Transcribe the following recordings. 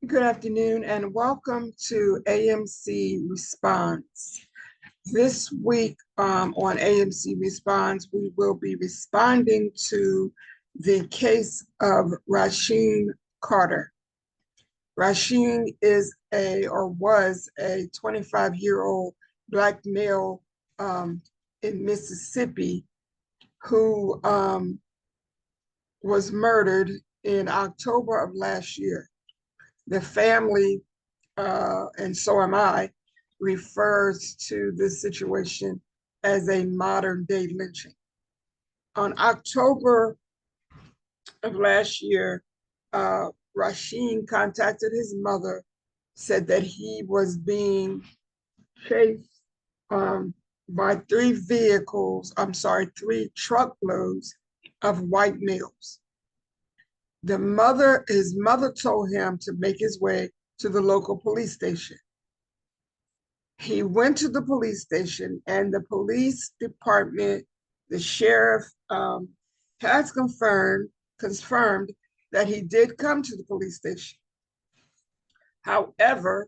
Good afternoon and welcome to A.M.C. Response. This week on A.M.C. Response, we will be responding to the case of Rasheem Carter. Rasheem is or was a 25-year-old Black male in Mississippi who was murdered in October of last year. The family, and so am I, refers to this situation as a modern day lynching. On October of last year, Rasheem contacted his mother, said that he was being chased by three truckloads of white males. His mother told him to make his way to the local police station. He went to the police station and the police department, the sheriff has confirmed that he did come to the police station. However,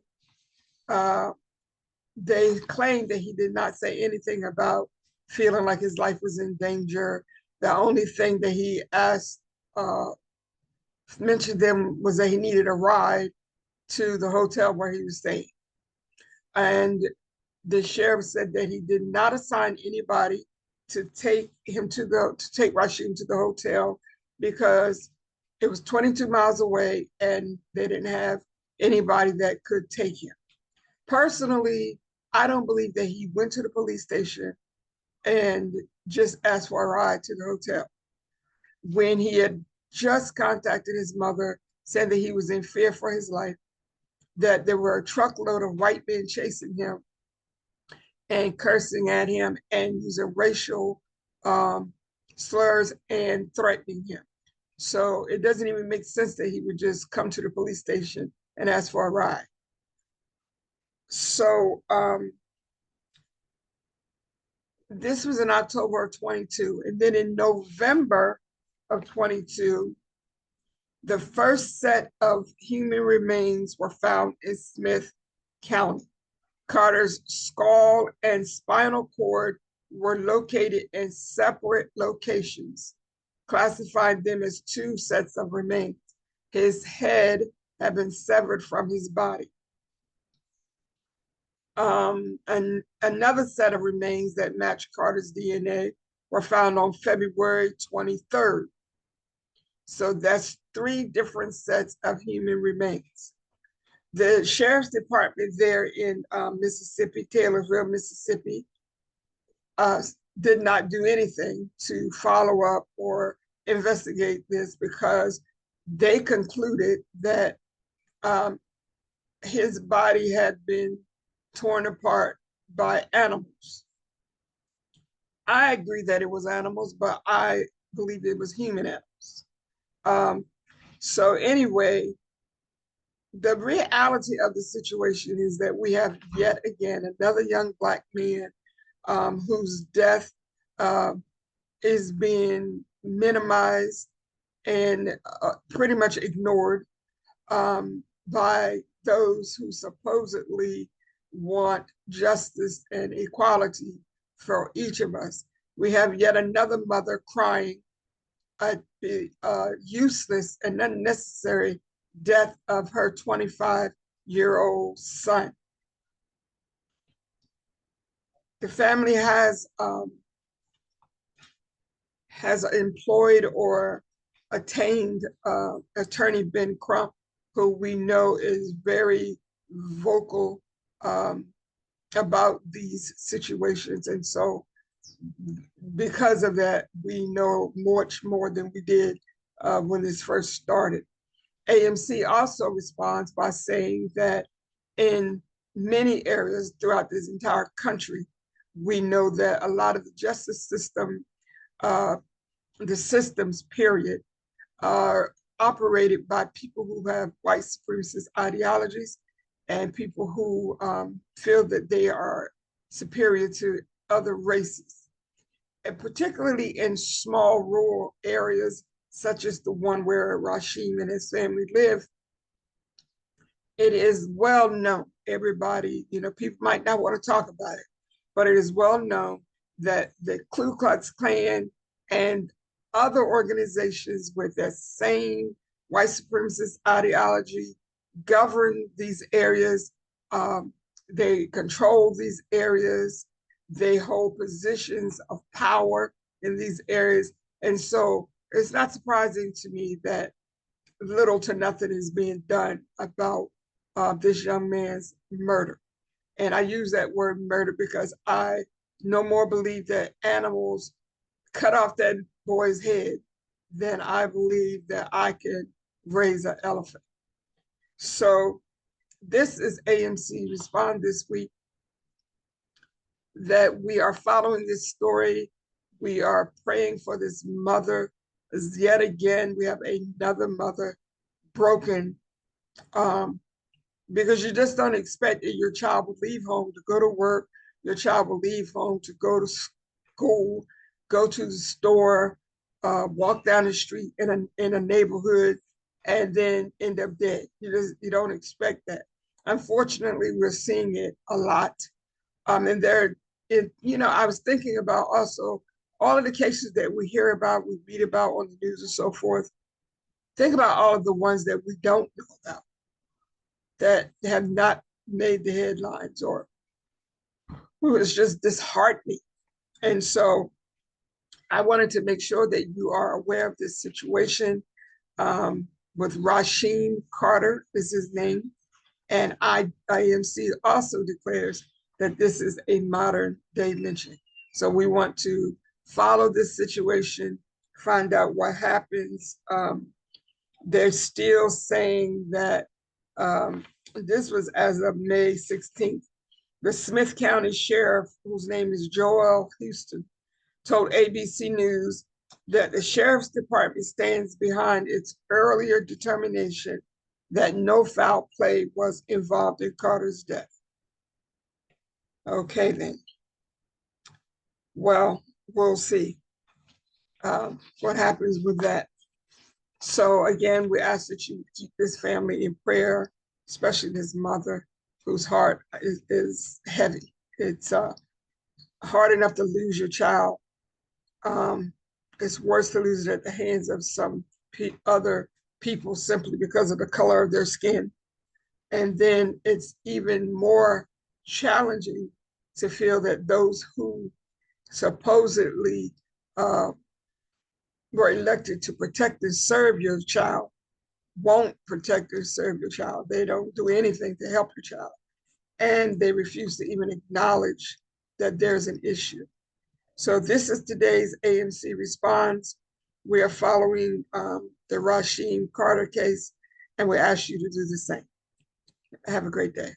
they claimed that he did not say anything about feeling like his life was in danger. The only thing that he mentioned them was that he needed a ride to the hotel where he was staying. And the sheriff said that he did not assign anybody to take Rasheem to the hotel because it was 22 miles away and they didn't have anybody that could take him. Personally, I don't believe that he went to the police station and just asked for a ride to the hotel. When he had just contacted his mother, said that he was in fear for his life, that there were a truckload of white men chasing him and cursing at him and using racial slurs and threatening him. So it doesn't even make sense that he would just come to the police station and ask for a ride. So this was in October of 22. And then in November of 22, the first set of human remains were found in Smith County. Carter's skull and spinal cord were located in separate locations, classifying them as two sets of remains. His head had been severed from his body. And another set of remains that matched Carter's DNA were found on February 23rd. So that's three different sets of human remains. The sheriff's department there in Mississippi, Taylorsville, Mississippi, did not do anything to follow up or investigate this because they concluded that his body had been torn apart by animals. I agree that it was animals, but I believe it was human animals. So anyway, the reality of the situation is that we have yet again another young Black man whose death is being minimized and pretty much ignored by those who supposedly want justice and equality for each of us. We have yet another mother crying at the useless and unnecessary death of her 25-year-old son. The family has employed or attained attorney Ben Crump, who we know is very vocal about these situations. And so because of that, we know much more than we did when this first started. A.M.C. also responds by saying that in many areas throughout this entire country, we know that a lot of the justice system, the systems, period, are operated by people who have white supremacist ideologies and people who feel that they are superior to other races. And particularly in small rural areas, such as the one where Rasheem and his family live, it is well known, everybody, people might not want to talk about it, but it is well known that the Ku Klux Klan and other organizations with that same white supremacist ideology govern these areas. Um, they control these areas. They hold positions of power in these areas. And so it's not surprising to me that little to nothing is being done about this young man's murder. And I use that word murder because I no more believe that animals cut off that boy's head than I believe that I can raise an elephant. So this is AMC Respond this week, that we are following this story. We are praying for this mother. As yet again, we have another mother broken, um, because you just don't expect that your child will leave home to go to work, your child will leave home to go to school, go to the store, walk down the street in a neighborhood, and then end up dead. You don't expect that. Unfortunately, we're seeing it a lot. And I was thinking about also all of the cases that we hear about, we read about on the news and so forth. Think about all of the ones that we don't know about, that have not made the headlines, or who is just disheartening. And so I wanted to make sure that you are aware of this situation, with Rasheem Carter is his name. And A.M.C also declares that this is a modern day lynching. So we want to follow this situation, find out what happens. They're still saying that, this was as of May 16th. The Smith County Sheriff, whose name is Joel Houston, told ABC News that the Sheriff's Department stands behind its earlier determination that no foul play was involved in Carter's death. Okay, then. Well, we'll see what happens with that. So again, we ask that you keep this family in prayer, especially this mother whose heart is heavy. It's hard enough to lose your child. It's worse to lose it at the hands of some other people simply because of the color of their skin. And then it's even more challenging to feel that those who supposedly uh, were elected to protect and serve your child won't protect and serve your child. They don't do anything to help your child. And they refuse to even acknowledge that there's an issue. So this is today's AMC Response. We are following the Rasheem Carter case, and we ask you to do the same. Have a great day.